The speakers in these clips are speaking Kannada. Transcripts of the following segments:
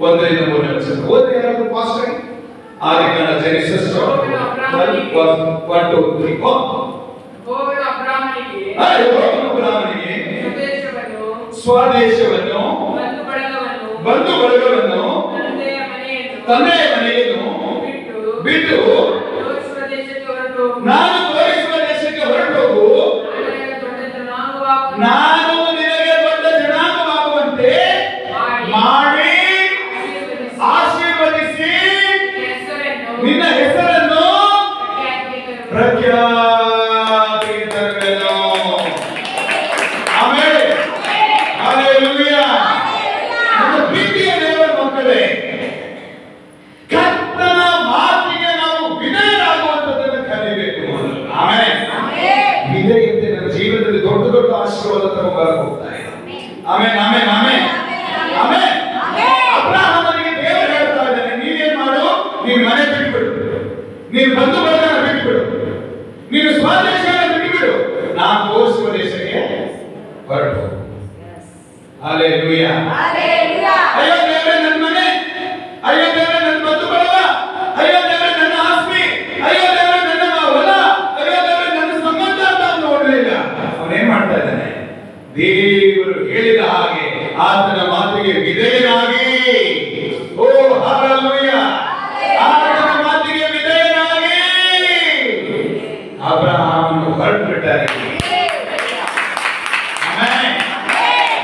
1ರಿಂದ 3ನೇ ವಚನ ಓದಿ ಯಾರಾದ್ರೂ ಫಾಸ್ಟ್ ಆಗಿ. ಆದಿಕಾಂಡ ಜೆನೆಸಿಸ್ 1 2 3 ಅಬ್ರಹಾಮನಿಗೆ ಸ್ವದೇಶವನ್ನು ಬಂಧು ಬಳಗವನ್ನು ತಂದೆಯ ಮನೆಯನ್ನು ಬಿಟ್ಟು ನಾನು ತೋರಿಸುವ ದೇಶಕ್ಕೆ ಹೊರಟೋಗು, ನಾನು ನಿನಗೆ ದೊಡ್ಡ ಜನಾಂಗವಾಗುವಂತೆ ಮಾಡಿ ಆಶೀರ್ವದಿಸಿ ನಿನ್ನ ಹೆಸರನ್ನು ಪ್ರಖ್ಯಾತಿಗೆ ತರುವೆನು. ಆಮೆನ್. ಹಲ್ಲೆಲೂಯಾ. ನನ್ನ ಪ್ರೀತಿಯ ದೇವರ ಮಕ್ಕಳೇ, ಕರ್ತನ ಮಾತಿಗೆ ನಾವು ವಿಧೇಯರಾಗುವಂತದನ್ನು ಕಲಿಬೇಕು. ಆಮೆನ್. ವಿಧೇಯತೆ ನಮ್ಮ ಜೀವನದಲ್ಲಿ ದೊಡ್ಡ ದೊಡ್ಡ ಆಶೀರ್ವಾದ ತಗೊಂಡು ಹೋಗ್ತಾ ಇದೆ. Amen amen amen amen. ಅಬ್ರಹಾಮನಿಗೆ ದೇವರು ಹೇಳ್ತಾ ಇದ್ದಾನೆ, ನೀನೇನ್ ಮಾಡು, ನೀನ್ ಮನೆ ಬಿಟ್ಬಿಡು, ನೀನ್ ಬಂಧು ಬಳಗನ ಬಿಟ್ಬಿಡು, ನೀನು ಸ್ವದೇಶನ ಬಿಟ್ಬಿಡು, ನಾನು ತೋರಿಸುವ ದೇಶಕ್ಕೆ ಹೊರಟು. ಹಲ್ಲೆಲೂಯಾ. ಅಯ್ಯೋ ದೇವರೇ ನನ್ನ ಮನೆ, ಅಯ್ಯೋ ದೇವರೇ ನನ್ನ ಬಂಧು ಬಳಗ, ಅಯ್ಯೋ ದೇವರೇ ನನ್ನ ಆಸ್ತಿ, ಅಯ್ಯೋ ದೇವರೇ ನನ್ನ ಹೊಲ, ಅಯ್ಯೋ ದೇವರೇ ನನ್ನ ಸಂಬಂಧ ಅಂತ ಅವನು ನೋಡಲಿಲ್ಲ. ಅವನೇನ್ ಮಾಡ್ತಾ ಇದ್ದಾನೆ, ದೇವರು ಹೇಳಿದ ಹಾಗೆ ಆತನ ಮಾತಿಗೆ ವಿಧೇಯನಾಗಿ, ಓ ಹಲ್ಲೆಲೂಯಾ, ಆತನ ಮಾತಿಗೆ ವಿಧೇಯನಾಗಿ ಅಬ್ರಹಾಮನು ಹೊರಟು ಬಿಟ್ಟಾರೆ.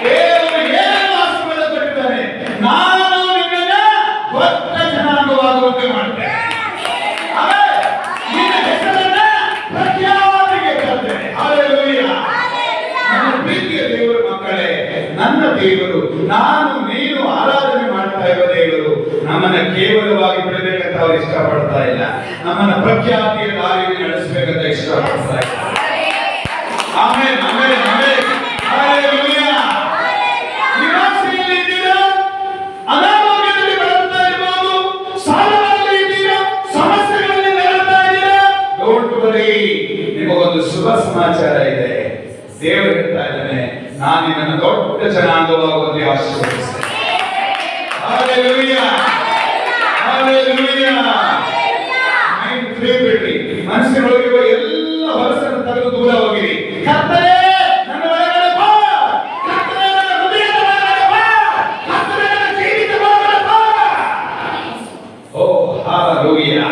ದೇವರು ಏನು ಆಶೀರ್ವಾದ ಕೊಟ್ಟಿದ್ದಾನೆ, ನಾನು ನಿನ್ನನ್ನು ದೊಡ್ಡ ಜನಾಂಗವಾಗುವಂತೆ ಮಾಡ್ತೇನೆ, ನಿನ್ನ ಹೆಸರನ್ನ ಪ್ರಖ್ಯಾತಿಗೆ ತರ್ತೇನೆ. ಹಲ್ಲೆಲೂಯಾ. ನನ್ನ ಪ್ರೀತಿಯ ದೇವರ ಮಕ್ಕಳೇ, ನನ್ನ ದೇವರು, ನಾನು ನೀನು ಆರಾಧನೆ ಮಾಡ್ತಾ ಇರುವ ದೇವರು ನಮ್ಮನ್ನ ಕೇವಲವಾಗಿ ಬಿಡಬೇಕಂತ ಅವರು ಇಷ್ಟಪಡ್ತಾ ಇಲ್ಲ, ನಮ್ಮನ್ನ ಪ್ರಖ್ಯಾತಿಯ ದಾರಿಯಲ್ಲಿ ನಡೆಸಬೇಕಂತ ಇಷ್ಟಪಡ್ತಾ ಇಲ್ಲ. Amen amen amen. ಹಲ್ಲೆಲೂಯಾ. ನಿರಾಸೆಯಲ್ಲಿ ಇದ್ದೀರಾ, ಅನಾರೋಗ್ಯದಲ್ಲಿ ಬಳಲ್ತಾ ಇರಬಹುದು, ಸಾಲದಲ್ಲಿ ಇದ್ದೀರಾ, ಸಮಸ್ಯೆಗಳಲ್ಲಿ ನರಳ್ತಾ ಇದ್ದೀರಾ, ಡೋಂಟ್ ವರಿ, ನಿಮಗೊಂದು ಶುಭ ಸಮಾಚಾರ ಇದೆ. ದೇವರು ಹೇಳ್ತಾ ಇದ್ದಾನೆ, ನಾನು ನಿನ್ನನ್ನು ದೊಡ್ಡ ಜನಾಂಗವಾಗುವಂತೆ ಆಶೀರ್ವದಿಸ್ತೇನೆ. Hallelujah hallelujah. ಮೈಂಡ್ ಫ್ರೀ ಬಿಡ್ರಿ, ಮನಸ್ಸಿನೊಳಗಿರುವ ಎಲ್ಲ ಹೊಲಸನ್ನು ತೆಗೆದು ದೂರ ಹೋಗಿರಿ. ಕರ್ತನೇ ನನ್ನ ಒಳಗಡೆ ಬಾ, ಕರ್ತನೇ ನನ್ನ ಹೃದಯದ ಒಳಗಡೆ ಬಾ, ಕರ್ತನೇ ನನ್ನ ಜೀವಿತದ ಒಳಗಡೆ ಬಾ. ಓ ಹಲ್ಲೆಲೂಯಾ.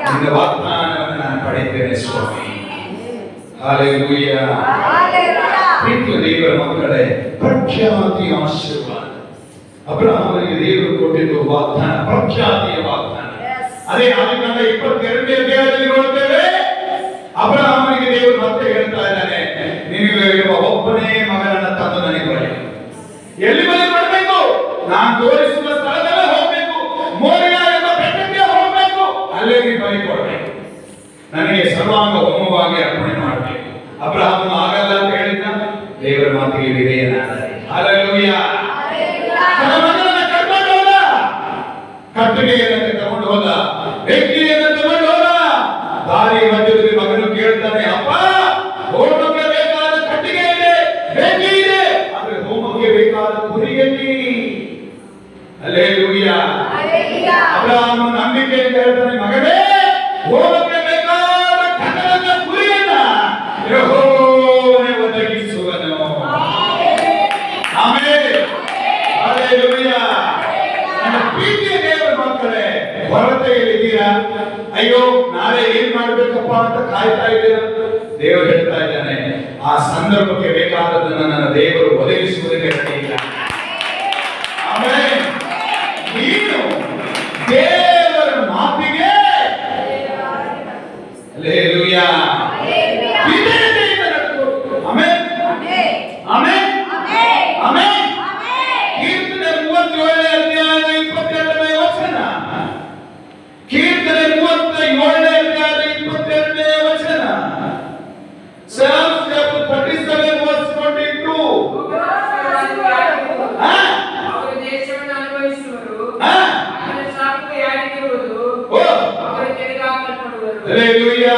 ನಿನ್ನ ವಾಗ್ದಾನವನ್ನು ನಾನು ಪಡೆಯುತ್ತೇನೆ ಸ್ವಾಮಿ. ಹಲ್ಲೆಲೂಯಾ. ಪ್ರೀತಿಯ ದೇವರ ಮಕ್ಕಳೇ, ಪ್ರಖ್ಯಾತಿ ಆಶೀರ್ವಾದ. ಅಬ್ರಹಾಮನಿಗೆ ದೇವರು ಕೊಟ್ಟಿದ್ದು ವಾಗ್ದಾನ, ಪ್ರಖ್ಯಾತಿಯ ವಾಗ್ದಾನ. ಅದೇ ಆದಿಕಾಂಡ 22ನೇ ಅಧ್ಯಾಯದಲ್ಲಿ ನೋಡ್ತೇವೆ, ಅಬ್ರಹಾಮನಿಗೆ ದೇವರು ಮತ್ತೆ ಹೇಳ್ತಾ ಇದ್ದಾನೆ, ನಿನಗೆ ಇರುವ ಒಬ್ಬನೇ ಮಗನನ್ನ ತಂದು ನನಗೆ ಬರೆ. ಎಲ್ಲಿ ಬಲಿ ಮಾಡಬೇಕು? ನಾನು ತೋರಿಸುವ ಸ್ಥಳದಲ್ಲೇ ಹೋಗ್ಬೇಕು, ಮೋರಿಯಾ ಎಂಬ ಬೆಟ್ಟಕ್ಕೆ ಹೋಗ್ಬೇಕು, ಅಲ್ಲೇ ನೀನು ಬಲಿ ಕೊಡಬೇಕು, ನನಗೆ ಸರ್ವಾಂಗ ಹೋಮವಾಗಿ ಅರ್ಪಣೆ ಮಾಡಬೇಕು. ಅಬ್ರಹಾಮನು ಆಗಲ್ಲ ಅಂತ ಹೇಳಿದ್ನ, ದೇವರ ಮಾತಿಗೆ ವಿಧೇಯನಾದರೆ. ಹಲ್ಲೆಲೂಯಾ. ತನ್ನ ಮಗನನ್ನ ಕರ್ಕೊಂಡು ಹೋದ, ಕಟ್ಟಿಗೆಯನ್ನು ತಗೊಂಡು ಹೋದ, ಬೆಂಕಿಯನ್ನು ತಗೊಂಡು ಹೋದ. ದಾರಿ ಮಧ್ಯದಲ್ಲಿ ಮಗನು ಕೇಳ್ತಾನೆ, ಅಪ್ಪ ಹೋಮಕ್ಕೆ ಬೇಕಾದ ಕಟ್ಟಿಗೆ ಇದೆ, ಬೆಂಕಿ ಇದೆ, ಆದ್ರೆ ಹೋಮಕ್ಕೆ ಬೇಕಾದ ಕುರಿಯಲ್ಲಿ. ಹಲ್ಲೆಲೂಯಾ. ಅಬ್ರಹಾಮನು ನಂಬಿಕೆಯಿಂದ ಹೇಳ್ತಾನೆ, ಮಗನೇ ಹೋಮಕ್ಕೆ ಬೇಕಾದ ಕಟ್ಟಡದ ಕುರಿಯನ್ನ ಯೆಹೋವನೇ ಒದಗಿಸುವನು. ಆಮೆನ್. ಹಲ್ಲೆಲೂಯಾ. ನನ್ನ ಪ್ರೀತಿಯ ದೇವರ ಮಕ್ಕಳೇ, ಹೊರತೆಯಲ್ಲಿದ್ದೀರಾ? ಅಯ್ಯೋ ನಾಳೆ ಏನ್ ಮಾಡ್ಬೇಕಪ್ಪ ಅಂತ ಕಾಯ್ತಾ ಇದ್ದೀರಾ? ದೇವರು ಹೇಳ್ತಾ ಇದ್ದಾನೆ, ಆ ಸಂದರ್ಭಕ್ಕೆ ಬೇಕಾದದನ್ನು ನನ್ನ ದೇವರು ಒದಗಿಸುವುದಕ್ಕೆ ಇಲ್ಲ. ಆಮೆನ್. ನೀನು ದೇವರ ಮಾತಿಗೆ ಹಲ್ಲೆಲೂಯಾ ವಿಧೇಯತೆಯಿಂದ ನಡೆದುಕೋ. Amen amen amen. ಕೀರ್ತನೆ 37ನೇ ಅಧ್ಯಾಯದ 22ನೇ ವಚನ, ಕೀರ್ತನೆ 37ನೇ ಅಧ್ಯಾಯದ 22ನೇ ವಚನ, Psalms chapter 37 verse 22. ಅವರು ದೇಶವನ್ನು ಅನುಭವಿಸುವರು, ಅವರ ಶಾಪಕ್ಕೆ ಯಾರಿಗಿರುವುದು, ಅವರು ತೆಗೆದುಹಾಕಲ್ಪಡುವರು. ಹಲ್ಲೆಲೂಯಾ.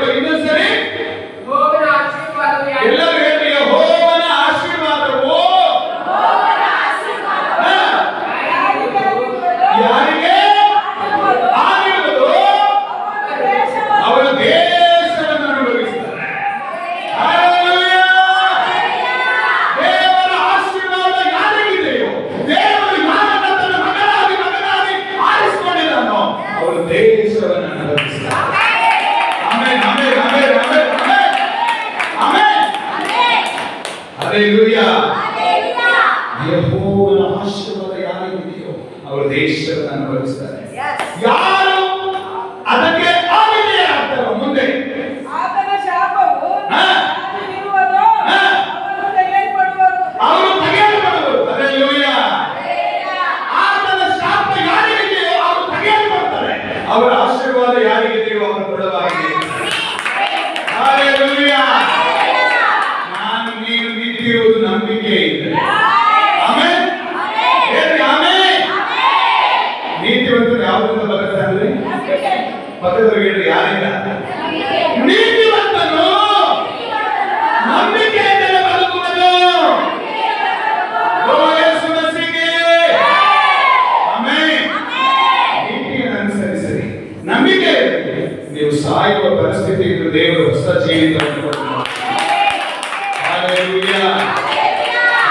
ಇನ್ನೊಂದು ಸರಿ ಯೆಹೋವನ ಆಶೀರ್ವಾದವು ಎಲ್ಲರೂ ಹೇಳಿ, ಯೆಹೋವನ ಆಶೀರ್ವಾದವು ಯೆಹೋವನ ಆಶೀರ್ವಾದ ಯಾರಿಗಿದೆಯೋ ಅವರು ದೇಶವನ್ನು ಅನುಭವಿಸ್ತಾರೆ. ಯಾರು ಅದಕ್ಕೆ ಆವಿದೆಯಾಗ್ತಾರೋ ಮುಂದೆ ಆತನ ಶಾಪವು ಇರುವುದು ಅವರು ತೆಗೆಯಲ್ಪಡುವರು. ಹಲ್ಲೆಲೂಯಾ. ಆತನ ಶಾಪ ಯಾರಿಗಿದೆಯೋ ಅವರು ತೆಗೆಯಲ್ಪಡ್ತಾರೆ. ಅವರ ಆಶೀರ್ವಾದ ಯಾರಿಗಿದೆಯೋ ಅವರ ದೃಢವಾಗಿದೆ. ಹಲ್ಲೆಲೂಯಾ. ನಾನು ನೀವು ನಿಂತಿರುವುದು ನಂಬಿಕೆ ಇದೆ. ಆಮೆನ್. ಹೇಳ್ರಿ ಆಮೆನ್. ನೀತಿವಂತರು ಯಾವುದರಿಂದ ಬರುತ್ತೆ ಅಂದ್ರೆ ಪಕ್ಕದವ್ರಿಗೆ ಹೇಳ್ರಿ ಯಾರಿಂದ? ನೀತಿವಂತನು ನಂಬಿಕೆಯಿಂದಲೇ ಬದುಕುವುದು. ಓ ಯೇಸು ಮಸೀಗೆ. ಆಮೆನ್. ನೀತಿಯನ್ನು ಅನುಸರಿಸಿರಿ. ನಂಬಿಕೆ ನೀವು ಸಾಯುವ ಪರಿಸ್ಥಿತಿ ಇದ್ದು ದೇವರು ಹೊಸ ಜೀವಿತವನ್ನು ಕೊಡ್ತಾರೆ. ಹಲ್ಲೆಲೂಯಾ.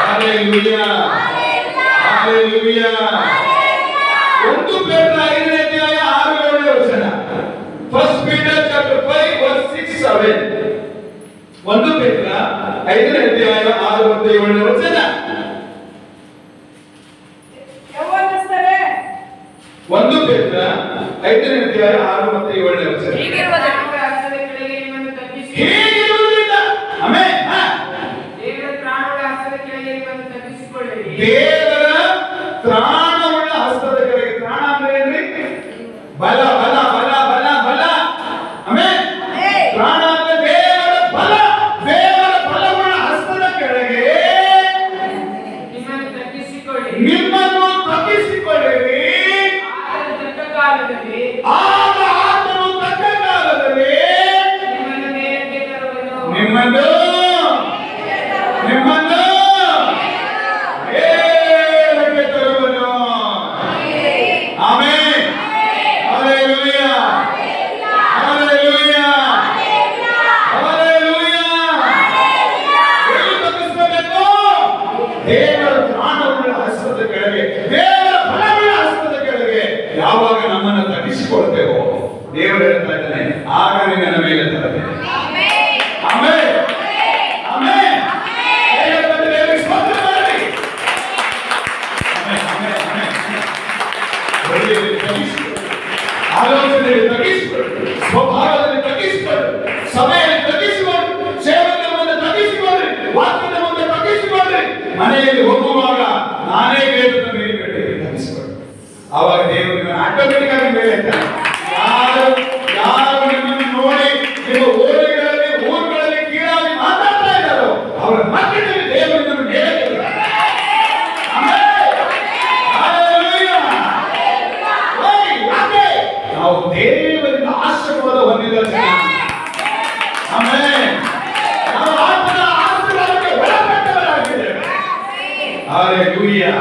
ಹಲ್ಲೆಲೂಯಾ. ಹಲ್ಲೆಲೂಯಾ. 1 ಪೇತ್ರ 5ನೇ ಅಧ್ಯಾಯ 6-7 ವಚನ. 1 Peter chapter 5 verse 6-7. 1 ಪೇತ್ರ 5ನೇ ಅಧ್ಯಾಯ 6 ಮತ್ತು 7ನೇ ವಚನ. ಯೌವನಸ್ಥರೇ 1 ಪೇತ್ರ 5ನೇ ಅಧ್ಯಾಯ 6 ಮತ್ತು 7ನೇ ವಚನ. ಹೀಗಿರುವ ಪ್ರಾಣಗಳ ಹಸ್ತದ ಕೆಳಗೆ ನಿಮ್ಮನ್ನು ತಗ್ಗಿಸಿ ಹೀಗಿರುವುದರಿಂದ ಆಮೆನ್. ದೇವರ ಪ್ರಾಣಗಳ ಹಸ್ತದ ಕೆಳಗೆ ನಿಮ್ಮನ್ನು ತಗ್ಗಿಸಿಕೊಳ್ಳಿರಿ. ದೇವರ ತ್ರಾಣವುಳ್ಳ ಹಸ್ತದ ಕೆಳಗೆ. ತ್ರಾಣ ಅಂದ್ರೆ ಏನ್ರಿ? ಬಲ ಬಲ ಬಲ ಬಲ ಬಲ. ಆಮೆನ್. ತ್ರಾಣ ಅಂದ್ರೆ ದೇವರ ಬಲ. ದೇವರ ಬಲವುಳ್ಳ ಹಸ್ತದ ಕೆಳಗೆ ನಿಮ್ಮನ್ನು ತಗ್ಗಿಸಿಕೊಳ್ಳಿರಿ. ನಿಮ್ಮನ್ನು ತಗ್ಗಿಸಿಕೊಳ್ಳಿರಿ. ಆತನ ತಕ್ಕ ಕಾಲದಲ್ಲಿ ಆಗ ಆತನು ತಕ್ಕ ಕಾಲದಲ್ಲಿ ನಿಮ್ಮನ್ನು ಮೇಲಕ್ಕೆ ತರುವನು. ನಿಮ್ಮನ್ನು ಮೇಲಕ್ಕೆ ತರುವನು. ಆಮೆನ್. ಹಲ್ಲೆಲೂಯಾ. ಹಲ್ಲೆಲೂಯಾ. ಹಲ್ಲೆಲೂಯಾ. ಎಲ್ಲಿ ತಗ್ಗಿಸಬೇಕು? ದೇವರ ತ್ರಾಣವುಳ್ಳ ಹಸ್ತದ ಕೆಳಗೆ, ದೇವರ ಬಲವುಳ್ಳ ಹಸ್ತದ ಕೆಳಗೆ ಯಾವಾಗ ನಮ್ಮನ್ನು ತಗ್ಗಿಸಿಕೊಳ್ತೇವೋ ದೇವರು ಹೇಳ್ತಾ ಇದ್ದಾನೆ, ಆಗ ನಿನ್ನ ಮೇಲೆ ತರಬೇಕು. ಆಮೆನ್. ಆಮೆನ್. ಹೇಗಂದ್ರೆ ದೇವರಿಗೆ ಸ್ತೋತ್ರ ಮಾಡಿ. ಆಮೆನ್. ಆಮೆನ್. ಆಮೆನ್. ಹೃದಯದಲ್ಲಿ ತಗ್ಗಿಸಿಕೊಳ್ಳಿ. ಆಲೋಚನೆಯಲ್ಲಿ ತಗ್ಗಿಸಿಕೊಳ್ಳಿ. ಸ್ವಭಾವದಲ್ಲಿ ತಗ್ಗಿಸಿಕೊಳ್ಳಿ. ಸಭೆಯಲ್ಲಿ ತಗ್ಗಿಸಿಕೊಳ್ಳಿ. ಸೇವಕರ ಮುಂದೆ ತಗ್ಗಿಸಿಕೊಳ್ಳಿ. ವಾಕ್ಯದ ಮುಂದೆ ತಗ್ಗಿಸಿಕೊಳ್ಳಿ. ಮನೆಯಲ್ಲಿ ಹೋಗುವಾಗ ನಾನೇ ದೇವರ ಮೇಲೆ ತಗ್ಗಿಸಿಕೊಳ್ಳಿ. ಆವಾಗ ದೇವರು ನಿಮ್ಮನ್ನು ಆಟೋಮೆಟಿಕ್ ಆಗಿ ಮೇಲೆ ಎತ್ತಾರೆ. ಯಾರು ನಿಮ್ಮನ್ನು ನೋಡಿ ನಿಮ್ಮ ಊರುಗಳಲ್ಲಿ ಕೀಳಾಗಿ ಮಾತಾಡ್ತಾ ಇದ್ದಾರೋ ಅವರ ಮಧ್ಯದಲ್ಲಿ ದೇವರು ನಿಮ್ಮನ್ನು ಮೇಲೆ ಎತ್ತುತ್ತಾರೆ. ಆಮೆನ್. ಹಲ್ಲೆಲೂಯಾ. ಓಯ್, ಯಾಕೆ? ನಾವು ದೇವರಿಂದ ಆಶೀರ್ವಾದ ಹೊಂದಿದ ಜನ. ಆಮೆನ್. ನಾವು ಆತನ ಆಶೀರ್ವಾದಕ್ಕೆ ಒಳಪಟ್ಟವರಾಗಿದ್ದೇವೆ. ಹಲ್ಲೆಲೂಯಾ.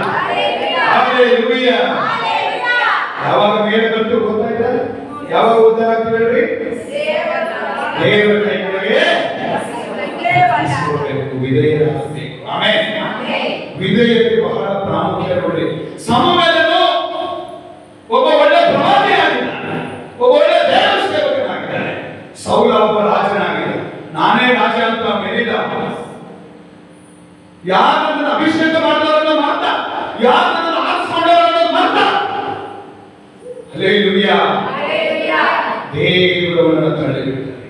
ಹಲ್ಲೆಲೂಯಾ. ಯಾವಾಗ ಮೇಲೆ ಕಟ್ಟು ಗೊತ್ತಾಯ್ತಾ? ಯಾವಾಗ ಉದ್ಧಾರ ಆಗ್ತೀವಿ ಹೇಳ್ರಿ? ದೇವರ ಕೈ ಕೆಳಗೆ ವಿಧೇಯರಾಗಬೇಕು. ಆಮೆನ್. ವಿಧೇಯತೆ ಬಹಳ ಪ್ರಾಮುಖ್ಯ ನೋಡಿ. ಸಮುವೇಲನು ಒಬ್ಬ ಒಳ್ಳೆ ಪ್ರವಾದಿಯಾಗಿದ್ದಾನೆ, ಒಬ್ಬ ಒಳ್ಳೆ ದೇವರ ಸೇವಕನಾಗಿದ್ದಾನೆ. ಸೌಲ ಒಬ್ಬ ರಾಜನಾಗಿದ್ದಾನೆ. ನಾನೇ ರಾಜ ಅಂತ ಮೆರಿದ. ಯಾರನ್ನು ಅಭಿಷೇಕ ಮಾಡಿದವರನ್ನು ಮಾತ್ರ, ಯಾರನ್ನು ಆರಿಸಿಕೊಂಡವರನ್ನು ಮಾತ್ರ. ಹಲ್ಲೆಲೂಯಾ. ದೇವರನ್ನು ತಳ್ಳಿಬಿಡ್ತಾರೆ.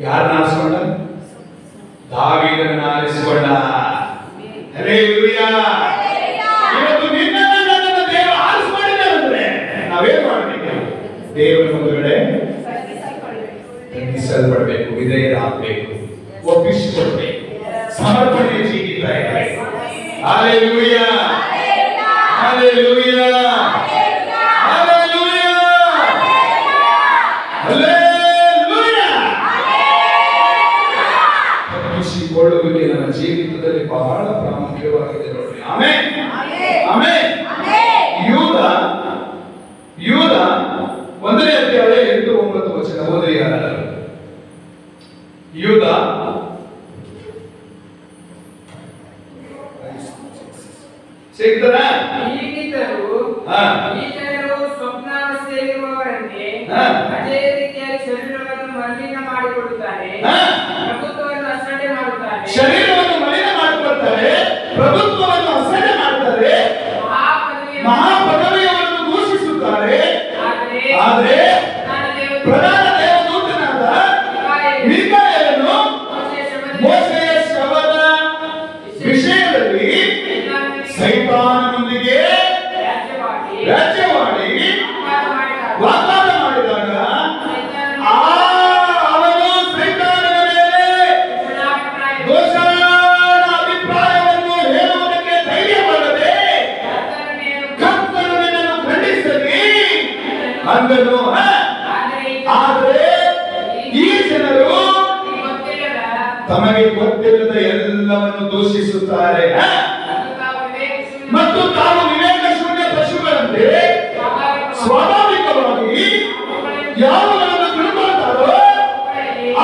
ಯಾರನ್ನ ಆರಿಸಿಕೊಂಡ? ದಾವೀದನನ್ನು ಆರಿಸಿಕೊಂಡ. ಹಲ್ಲೆಲೂಯಾ. ಇವತ್ತು ನಿನ್ನನ್ನು ನನ್ನನ್ನು ದೇವರು ಆರಿಸಿಕೊಂಡಿದ್ದಾರೆ ಅಂದ್ರೆ ನಾವೇನ್ ಮಾಡಬೇಕು? ದೇವರ ಮುಂದುಗಡೆ ತಗ್ಗಿಸಲ್ಪಡಬೇಕು, ವಿಧೇಯರಾಗಬೇಕು, ಒಪ್ಪಿಸಿಕೊಡ್ಬೇಕು, ಸಮರ್ಪಣೆಯ ಜೀವಿತ ಇರಬೇಕು. ಹಲ್ಲೆಲೂಯಾ. ಹಲ್ಲೆಲೂಯಾ. ಹಲ್ಲೆಲೂಯಾ. ಹಲ್ಲೆಲೂಯಾ. ತಗ್ಗಿಸಿಕೊಳ್ಳುವಿಕೆ ನನ್ನ ಜೀವಿತದಲ್ಲಿ ಬಹಳ ಪ್ರಾಮುಖ್ಯವಾಗಿದೆ ನೋಡಿ. ಆಮೆನ್. ಆಮೆನ್. ಯೂದ 1ನೇ ಅಧ್ಯಾಯ 8-9 ವಚನ ಓದಿ ಯಾರು? ಯೂದ ಸಿಗ್ತದ? ಹೀಗಿದ್ದರೂ ಈ ಜನರು ಸ್ವಪ್ನಾವಸ್ಥೆಯಲ್ಲಿರುವವರಂತೆ ಅದೇ ರೀತಿಯಾಗಿ ಶರೀರವನ್ನು ಮಲಿನ ಮಾಡಿಕೊಳ್ಳುತ್ತಾರೆ, ಪ್ರಭುತ್ವವನ್ನು ಅಸಡ್ಡೆ ಮಾಡುತ್ತಾರೆ, ಶರೀರವನ್ನು ಮಲಿನ ಮಾಡಿಕೊಳ್ತಾರೆ, ಪ್ರಭುತ್ವವನ್ನು ಅಂದನು. ಆದರೆ ಈ ಜನರು ತಮಗೆ ಗೊತ್ತಿಲ್ಲದ ಎಲ್ಲವನ್ನು ದೂಷಿಸುತ್ತಾರೆ ಮತ್ತು ತಾವು ವಿವೇಕ ಶೂನ್ಯ ಪಶುಗಳಂತೆ ಸ್ವಾಭಾವಿಕವಾಗಿ ಯಾವುದನ್ನು ತಿಳ್ಕೊಳ್ತಾರೋ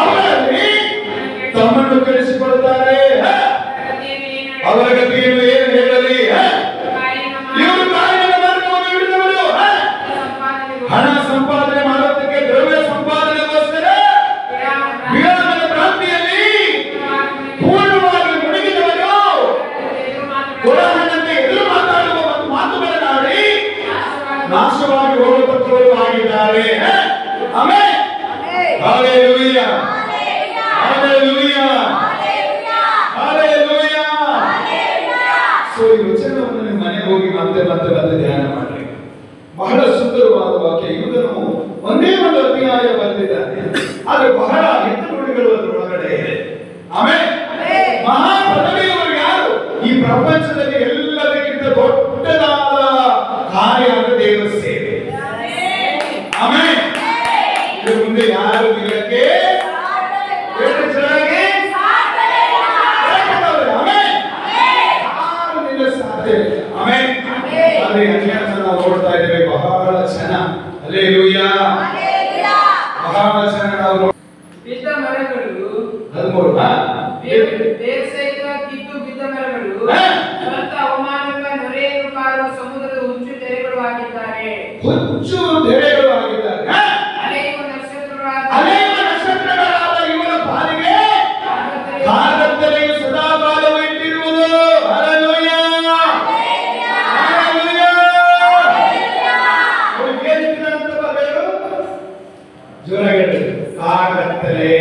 ಅವರಲ್ಲಿ ತಮ್ಮನ್ನು ಕೆಡಿಸಿಕೊಳ್ತಾರೆ. ಅವರ ಗತಿಯನ್ನು ಏನು ಹೇಳಲಿ? ಇವರು ಕಾಯಿನ ಮಾರ್ಗವನ್ನು ಹಿಡಿದವರು ಹಣ ಸಂಪಾದನೆ ಮಾಡೋದಕ್ಕೆ, ದ್ರವ್ಯ ಸಂಪಾದನೆಗೋಸ್ಕರ ವಿರಾಮದ ಕ್ರಾಂತಿಯಲ್ಲಿ ಪೂರ್ಣವಾಗಿ ಮುಳುಗಿದವರು, ಕೊಡಹಣ್ಣಂತೆ ಎದುರು ಮಾತಾಡುವ ಒಂದು ಮಾತುಗಳನ್ನಾಡಿ ನಾಶವಾಗಿ ಹೋಗತಕ್ಕವರು ಆಗಿದ್ದಾರೆ. Amen. Hallelujah, hallelujah, hallelujah. So ಈ ವಚನವನ್ನು ನಿಮ್ಮ ಮನೆಗೆ ಹೋಗಿ ಮತ್ತೆ ಮತ್ತೆ ಮತ್ತೆ ಧ್ಯಾನ ಮಾಡ್ರಿ. ಬಹಳ ಸುಂದರವಾದ ವಾಕ್ಯ. ಇವನು ಒಂದೇ ಒಂದು ಅಧ್ಯಾಯ ಬರೆದಿದ್ದಾನೆ, ಆದ್ರೆ ಬಹಳ ಹೆಚ್ಚು ನುಡಿಗಳು ಅದರೊಳಗಡೆ ಇದೆ. ಆಮೇಲೆ ಮಹಾ ಪದವಿಯವರು ಯಾರು? ಈ ಪ್ರಪಂಚದಲ್ಲಿ ಎಲ್ಲದಕ್ಕಿಂತ ದೊಡ್ಡದಾದ ಕಾರ್ಯ ಅಂದ್ರೆ ದೇವರ ಸೇವೆ. ಆಮೇಲೆ ಇದು ಮುಂದೆ ಯಾರು ನಿಲ್ಲಕ್ಕೆ ನೋಡ್ತಾ ಇದ್ದೇವೆ. ಬಹಳ ಜನ ಹಲ್ಲೆಲೂಯಾ, ಬಹಳ ಜನ ನಾವು ಬಿದ್ದ ಮರಗಳು 13 ಬೇರು ಸಹಿತ ಕಿತ್ತು ಬಿದ್ದ ಮರಗಳು ಸ್ವಂತ ಅವಮಾನಗಳ ನೊರೆಯನ್ನು ಕಾರುವ ಸಮುದ್ರದ ಹುಚ್ಚು ತೆರೆಗಳು ಆಗಿದ್ದಾರೆ. ಹುಚ್ಚು ತೆರೆಗಳು ಆಗಿದ್ದಾರೆ. ಅನೇಕ ನಕ್ಷತ್ರಗಳಾದ ಇವರ ಪಾಲಿಗೆ ಕಾಲದಲ್ಲಿಯೂ ಸದಾ ಕಾಲವೂ ಇಟ್ಟಿರುವುದು. Hallelujah, hallelujah. ಅವರು ಹೇಳಿದಂತ ಬರೆಯಲು ಜೋರಾಗಿ ಕಾಗತ್ತಲೆ.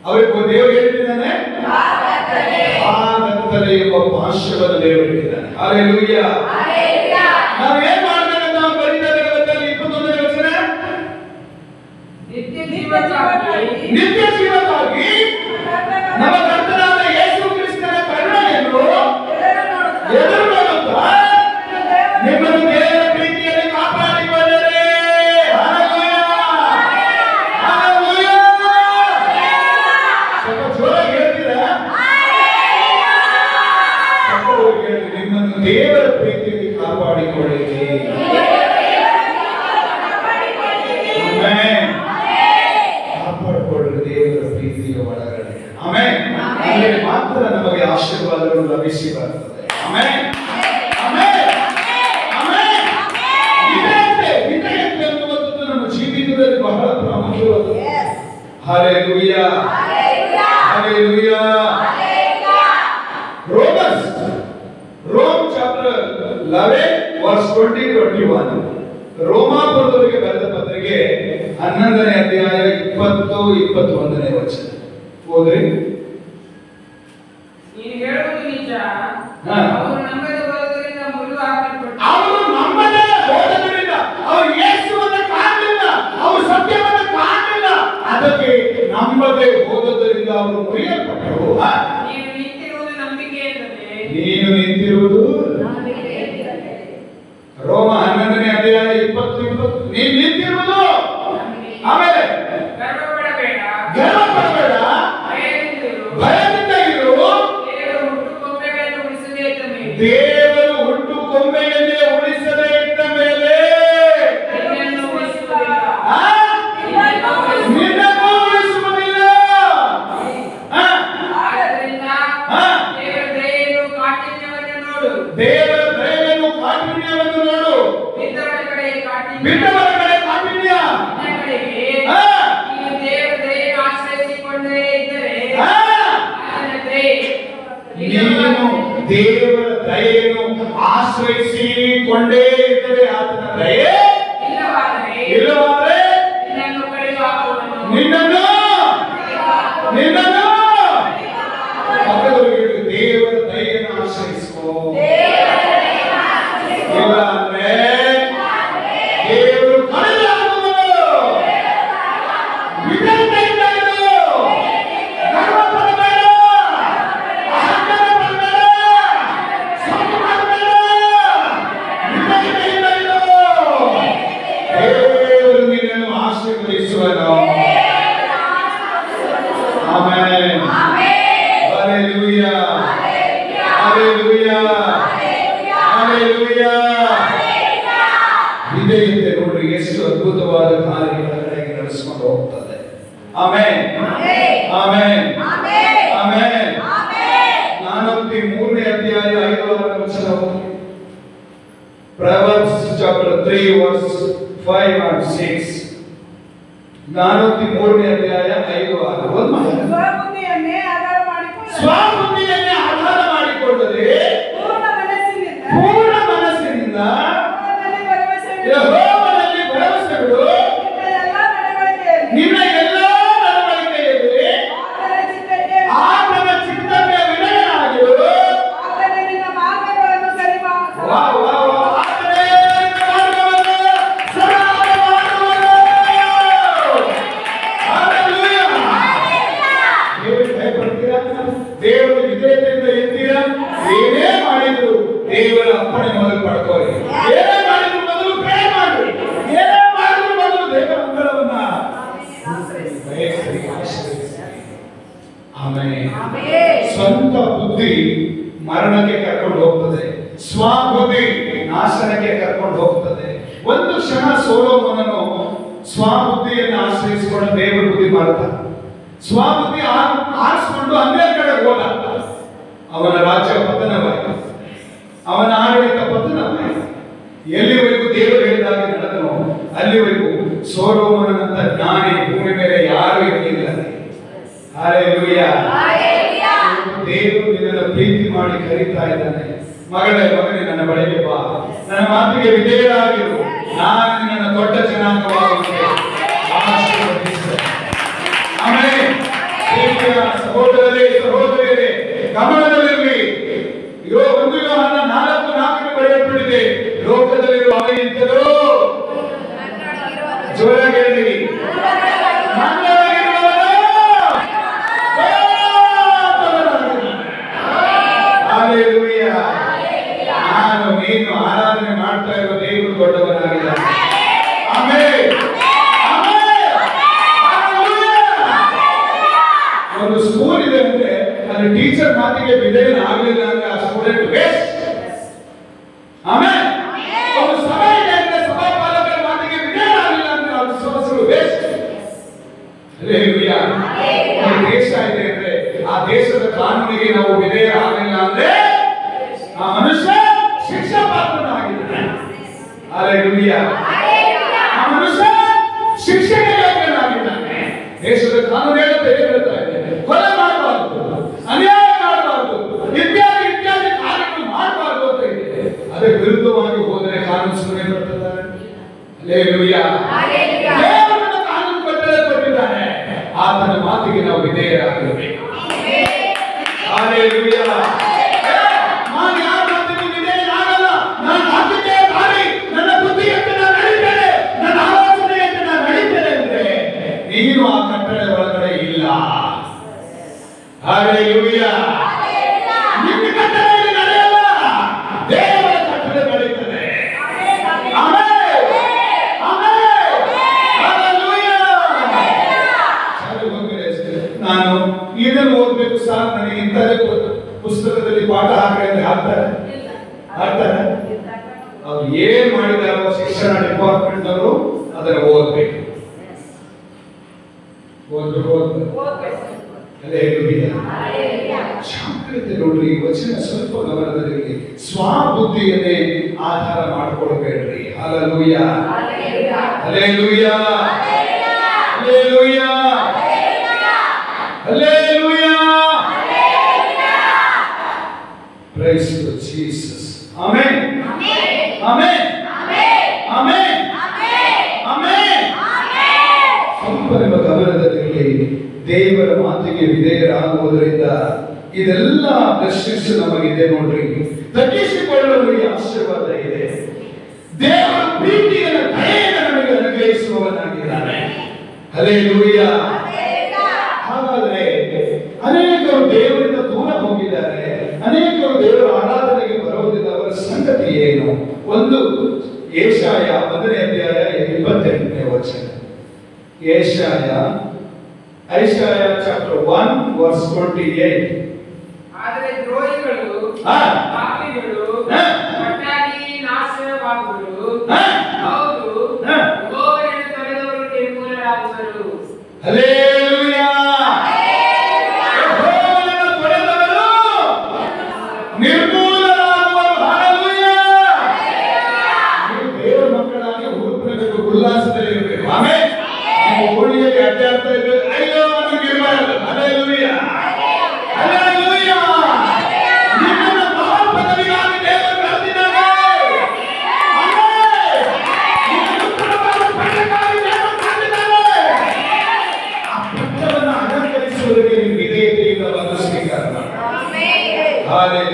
ಅವರಿಗೆ ದೇವರು ಹೇಳ್ತಿದ್ದಾನೆ ಕಾಗತ್ತಲೆ ಎಂಬ ಭಾಷ್ಯವನ್ನು ದೇವರು ಇಟ್ಟಿದ್ದಾನೆ. ಹಲ್ಲೆಲೂಯಾ. ನಾವು ಏನ್ ಮಾಡ್ಬೇಕಂತ ನಾವು ಬರೀತಾರೆ ಗೊತ್ತಲ್ಲಿ 21ನೇ ವಚನ, ನಿತ್ಯ ಜೀವಕ್ಕಾಗಿ ನಮ್ಮ ಕರ್ತನಾದ ಯೇಸು ಕ್ರಿಸ್ತನ ಕರುಣೆಯನ್ನು ಎದುರು ನೋಡುತ್ತಾ ನಿಮ್ಮನ್ನು ದೇವರ ಪ್ರೀತಿಯಲ್ಲಿ ಕಾಪಾಡಿಕೊಳ್ಳರೆ. Hallelujah, hallelujah. ಸ್ವಲ್ಪ ಜೋರಾಗಿ ಹೇಳ್ತೀರಾ? ನಿಮ್ಮನ್ನು ದೇವರ ಪ್ರೀತಿಯಲ್ಲಿ ಕಾಪಾಡಿಕೊಳ್ಳಿರಿ. ಆಮೆನ್. ಕಾಪಾಡಿಕೊಳ್ಳಿ ದೇವರ ಪ್ರೀತಿಯ ಒಳಗಡೆ. ಆಮೆನ್. ಅಲ್ಲಿ ಮಾತ್ರ ನಮಗೆ ಆಶೀರ್ವಾದಗಳು ಲಭಿಸಿ ಬರ್ತದೆ. Amen, amen, amen. ವಿಧೇಯತೆ ಅನ್ನುವಂಥದ್ದು ನಮ್ಮ ಜೀವಿತದಲ್ಲಿ ಬಹಳ ಪ್ರಾಮುಖ್ಯವಾದದ್ದು. Hallelujah, hallelujah. Rome chapter 11 verse 20-21. ರೋಮಾಪುರದವರಿಗೆ ಬರೆದ ಪತ್ರಿಕೆ 11ನೇ ಅಧ್ಯಾಯ 20-21ನೇ ವಚನ ಓದ್ರಿ. ನೀನು ಹೇಳುವುದು ನಿಜ. ಹಾ. ಅವರು ನಂಬದೆ ಹೋದದರಿಂದ ಮುರಿದು ಹಾಕಲ್ಪಟ್ಟರು. ಅವರು ನಂಬದೆ ಹೋದದರಿಂದ, ಅವರು ಯೇಸುವನ್ನು ಕಾಣಲಿಲ್ಲ, ಅವರು ಸತ್ಯವನ್ನು ಕಾಣಲಿಲ್ಲ, ಅದಕ್ಕೆ ನಂಬದೆ ಹೋದದರಿಂದ ಅವರು ಮುರಿಯಲ್ಪಟ್ಟರು. ನೀನು ನಿಂತಿರುವುದು ನಂಬಿಕೆಯಿಂದಲೇ. ನೀನು ನಿಂತಿರುವುದು ರೋಮ 11ನೇ ಅಧ್ಯಾಯ 20-20. ನೀನು ನಿಂತಿರುವುದು. ಆಮೇಲೆ ಗರ್ವಪಡಬೇಡ, ಗರ್ವಪಡಬೇಡ, ಭಯದಿಂದ ಇರು. ದೇವರು ಹುಟ್ಟು ಕೊಂಬೆಯನ್ನೇ ಉಳಿಸದೇ ಇದ್ದ ಮೇಲೆ ನಿನ್ನನ್ನು ಉಳಿಸುವುದಿಲ್ಲ. ದೇವರ ದಯೆಯನ್ನು ಕಾಠಿಣ್ಯವನ್ನು ನೋಡು. ಬಿದ್ದವರ ಕಡೆ ಕಾಠಿಣ್ಯ. ನೀನು ದೇವರ ದಯೆಯನ್ನು ಆಶ್ರಯಿಸಿಕೊಂಡೇ ಇದ್ದರೆ ಆತನ ದಯೆ ಇಲ್ಲವಾದರೆ ನಿನ್ನನ್ನು ಪಕ್ಕದವರಿಗೆ ದೇವರ ದಯೆಯನ್ನು ಆಶ್ರಯಿಸಿಕೋ. ಇಲ್ಲ ಅಂದ್ರೆ ದೇವರು ಕಳೆದಾಗುವುದು. ವಿಧೇಯತೆಯಿಂದ ಇರು. ಗರ್ವಪಡಬೇಡ, ಅಹಂಕಾರ ಪಡಬೇಡ, ಸೊಕ್ಕು ಮಾಡಬೇಡ. ವಿಧೇಯತೆಯಿಂದ ಇರು. Hallelujah. Hallelujah. ವಿಧೇಯತೆ ನೋಡ್ರಿ ಎಷ್ಟು ಅದ್ಭುತವಾದ ಕಾರ್ಯಗಳನ್ನು ನಡೆಸಿಕೊಂಡು ಹೋಗ್ತದೆ. ಆಮೆನ್. ಆಮೆನ್. ಆಮೆನ್. 43ನೇ ಅಧ್ಯಾಯ 5ನೇ ವಚನ ಓದಿ. Proverbs chapter 3 verse 5 and 6. 43ನೇ ಅಧ್ಯಾಯ 5 ಓದಿ ಮಾಡಿ. ಸ್ವಬುದ್ಧಿಯನ್ನೇ ಆಧಾರ ಮಾಡಿಕೊಳ್ಳದೆ ಸ್ವಬುದ್ಧಿಯನ್ನೇ ಆಧಾರ ಮಾಡಿಕೊಳ್ಳದೆ ಪೂರ್ಣ ಮನಸ್ಸಿನಿಂದ ಯೆಹೋವನಲ್ಲಿ ಭರವಸೆ ಬಿಡು. ನಿನ್ನ ಎಲ್ಲಾ ನಡವಳಿಕೆಯಲ್ಲಿ ಆತನ ಚಿತ್ತಕ್ಕೆ ವಿಧೇಯನಾಗಿರು. ಆತನೇ ನಿನ್ನ ಮಾರ್ಗಗಳನ್ನು ಸರಿಮಾಡುವನು. ಹಲ್ಲೆಲೂಯಾ. ದೇವರಿಗೆ ಭಯಪಡ್ತೀರಾ? ದೇವರ ವಿಧೇಯತೆಯಿಂದ ಇರ್ತೀರಾ? ಏನೇ ಮಾಡಿದ್ರು ದೇವರ ಅಪ್ಪಣೆ ಮೊದಲು ಪಡ್ಕೊಳ್ಳಿ. ಏನೇ ಮಾಡಿದ್ರು ಮೊದಲು ಪ್ರೇ ಮಾಡಿ. ಏನೇ ಮಾಡಿದ್ರು ಮೊದಲು ದೇವರ ಮಂಗಳವನ್ನ ಬಯಸಿರಿ, ಆಶೀರ್ವದಿಸಿರಿ. ಆಮೆನ್. ಸ್ವಂತ ಬುದ್ಧಿ ಮರಣಕ್ಕೆ ಕರ್ಕೊಂಡು ಹೋಗ್ತದೆ, ಸ್ವಬುದ್ಧಿ ನಾಶನಕ್ಕೆ ಕರ್ಕೊಂಡು ಹೋಗ್ತದೆ. ಒಂದು ಕ್ಷಣ ಸೊಲೊಮೋನನು ಸ್ವಬುದ್ಧಿಯನ್ನು ಆಶ್ರಯಿಸಿಕೊಂಡು ದೇವರ ಬುದ್ಧಿ ಮಾಡ್ತಾನೆ. ಸ್ವಬುದ್ಧಿ ಆರಿಸಿಕೊಂಡು ಅನ್ಯ ಕಡೆ ಹೋದ. ಅವನ ರಾಜ್ಯ ಪತನವಾಯಿತು, ಅವನ ಆಡಳಿತ ಪತನವಾಯಿತು. ಎಲ್ಲಿವರೆಗೂ ದೇವರು ಹೇಳಿದಾಗ ನಡೆದನೋ ಅಲ್ಲಿವರೆಗೂ ಸೊಲೊಮೋನನಂತ ಜ್ಞಾನಿ ಭೂಮಿ ಮೇಲೆ ಯಾರು ಇರಲಿಲ್ಲ. ಹಲ್ಲೆಲೂಯಾ. ದೇವರು ನಿನ್ನನ್ನು ಪ್ರೀತಿ ಮಾಡಿ ಕರೀತಾ ಇದ್ದಾನೆ. ಮಗಳೇ, ಮಗನೇ, ನನ್ನ ಬಳಿಗೆ ಬಾ, ನನ್ನ ಮಾತಿಗೆ ವಿಧೇಯರಾಗಿರು, ನಾನು ನಿನ್ನನ್ನು ದೊಡ್ಡ ಜನಾಂಗವಾಗುತ್ತೇನೆ. ಆಮೆನ್. ಪ್ರೀತಿಯ ಸಹೋದರರೇ, ಸಹೋದರಿಯರೇ, ಗಮನದಲ್ಲಿರಲಿ. ಒಂದು ಯೋಹಾನ 4:4 ಬರೆಯಲ್ಪಟ್ಟಿದೆ, ಲೋಕದಲ್ಲಿರುವ ಅವನಿಗಿಂತಲೂ ಜೋರಾಗಿ ಹೇಳಿರಿ, ನಾನು ನೀನು ಆರಾಧನೆ ಮಾಡ್ತಾ ಇರುವ ದೇವರು ದೊಡ್ಡವನಾಗಿದ್ದಾನೆ. ಆಮೆನ್. ಒಂದು ಸ್ಕೂಲ್ ಇದೆ ಅಂದ್ರೆ ಅಲ್ಲಿ ಟೀಚರ್ ಮಾತಿಗೆ ವಿಧೇಯನ ಆಗಲಿಲ್ಲ ಅಂದ್ರೆ ಆ ಸ್ಟೂಡೆಂಟ್ ವೇಸ್ಟ್. ಆಮೆನ್. ಒಂದು ಸಭೆ ಇದೆ ಅಂದ್ರೆ ಸಭಾಪಾಲಕರ ಮಾತಿಗೆ ವಿಧೇಯನ ಆಗಲಿಲ್ಲ ಅಂದ್ರೆ ಆ ವಿಶ್ವಾಸಗಳು ವೇಸ್ಟ್. ಹಲ್ಲೆಲೂಯಾ. ಒಂದು ದೇಶ ಇದೆ ಅಂದ್ರೆ ಆ ದೇಶದ ಕಾನೂನಿಗೆ ನಾವು ವಿಧೇಯರಾಗಲಿಲ್ಲ ಅಂದ್ರೆ ಆ ಮನುಷ್ಯ ಶಿಕ್ಷಾ ಪಾತ್ರನಾಗಿದ್ದಾನೆ. ಹಲ್ಲೆಲೂಯಾ. ಆ ಮನುಷ್ಯ ಶಿಕ್ಷೆಗೆ ಯೋಗ್ಯನಾಗಿದ್ದಾನೆ. ದೇಶದ ಕಾನೂನು ಹೇಳ್ತಾ ಇದೆ, ಕೊಲೆ ಮಾಡಬಾರ್ದು, ಅನ್ಯಾಯ ಮಾಡಬಾರ್ದು, ಇತ್ಯಾದಿ ಇತ್ಯಾದಿ ಕಾರ್ಯಗಳು ಮಾಡಬಾರ್ದು ಅಂತ ಇದೆ. ಅದಕ್ಕೆ ವಿರುದ್ಧವಾಗಿ ಹೋದರೆ ಕಾನೂನು ಸುಮ್ಮನೆ ಬರ್ತದೆ. ಹಲ್ಲೆಲೂಯಾ. ದೇವರನ್ನು ಕಾನೂನು ಕೊಟ್ಟಿದ್ದಾನೆ, ಆತನ ಮಾತಿಗೆ ನಾವು ವಿಧೇಯರಾಗಿರಬೇಕು. ಹಲ್ಲೆಲೂಯಾ. ನಾನು ಯಾರ ಮಾತಿಗೆ ವಿಧೇಯನಾಗಲ್ಲ, ನಾನು ಹಾಕಿದ್ದೇ ದಾರಿ, ನನ್ನ ಬುದ್ಧಿಯಂತೆ ನಾನು ನಡೀತೇನೆ, ನನ್ನ ಆಲೋಚನೆಯಂತೆ ನಾನು ನಡೀತೇನೆ ಅಂದ್ರೆ ನೀನು ಆ ಕಟ್ಟಳೆ ಒಳಗಡೆ ಇಲ್ಲ. ಹಲ್ಲೆಲೂಯಾ. ನಿನ್ನ ಕಟ್ಟಳೆಯಲ್ಲಿ ನಡೆಯಲ್ಲ, ದೇವರ ಕಟ್ಟಳೆ ನಡೀತದೆ. ಆಮೆನ್. ಆಮೆನ್. ಹಲ್ಲೆಲೂಯಾ. ನಾನು ಇದನ್ನು ಓದಬೇಕು ಸರ್, ನನಗೆ ಇಂಥದೇ ಪುಸ್ತಕದಲ್ಲಿ ಪಾಠ ಹಾಕಿ ಹಾಕ್ತಾರೆ. ಅವ್ರು ಏನ್ ಮಾಡಿದಾರೋ ಶಿಕ್ಷಣ ಡಿಪಾರ್ಟ್ಮೆಂಟ್ ಅವರು ಅದನ್ನು ಓದ್ಬೇಕು. ನೋಡ್ರಿ, ವಚನ ಸ್ವಲ್ಪ ಗಮನದಲ್ಲಿ ಸ್ವಬುದ್ಧಿಯನ್ನೇ ಆಧಾರ ಮಾಡಿಕೊಳ್ಬೇಡ್ರಿ. Hallelujah. Hallelujah. Hallelujah. Hallelujah. Praise to Jesus. Amen. Amen. Amen. Amen. ಸ್ವಲ್ಪ ನಿಮ್ಮ ಗಮನದಲ್ಲಿ ದೇವರ ಮಾತಿಗೆ ವಿಧೇಯರಾಗುವುದರಿಂದ ಇದೆಲ್ಲ ಬ್ಲೆಸ್ಸಿಂಗ್ಸ್ ನಮಗಿದೆ ನೋಡ್ರಿ. ತಗ್ಗಿಸಿಕೊಳ್ಳಲು ಈ ಆಶೀರ್ವಾದ ಇದೆ. ದೇವರ ಪ್ರೀತಿಯನ್ನು ದಯೆಯನ್ನು ನಮಗೆ ಅನುಗ್ರಹಿಸುವವನಾಗಿದ್ದಾನೆ. ಹಲ್ಲೆಲೂಯಾ. ಹಾಗಾದರೆ ಅನೇಕರು ದೇವರಿಂದ ದೂರ ಹೋಗಿದ್ದಾರೆ, ಅನೇಕರು ದೇವರ ಆರಾಧನೆಗೆ ಬರುವುದಿಲ್ಲ. ಅವರ ಸಂಗತಿ ಏನು? ಒಂದು ಯೆಶಾಯ 1ನೇ ಅಧ್ಯಾಯ 28ನೇ ವಚನ. Isaiah chapter 1 verse 28. ಆದರೆ ದ್ರೋಹಿಗಳು